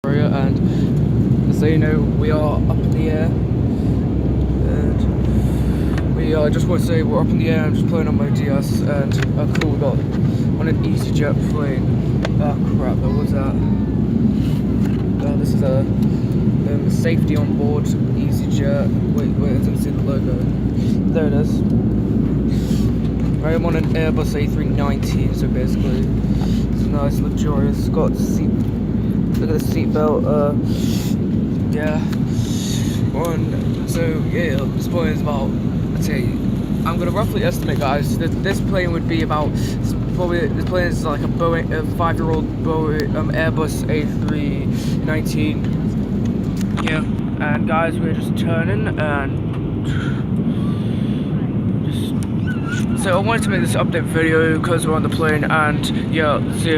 And so you know, we are up in the air, and we just want to say we're up in the air. I'm just playing on my DS, and cool, we got on an EasyJet plane. Ah crap, what was that? This is a safety on board EasyJet. Wait, I didn't see the logo. There it is. I am on an Airbus A319, so basically it's nice, luxurious. Got seat. Look at the seatbelt. Yeah. So yeah, this plane is about. I'd say I'm gonna roughly estimate, guys, that this plane would be about. Probably this plane is like a 5-year-old Boeing Airbus A319. Yeah. And guys, we're just turning and. So I wanted to make this update video because we're on the plane, and yeah, see.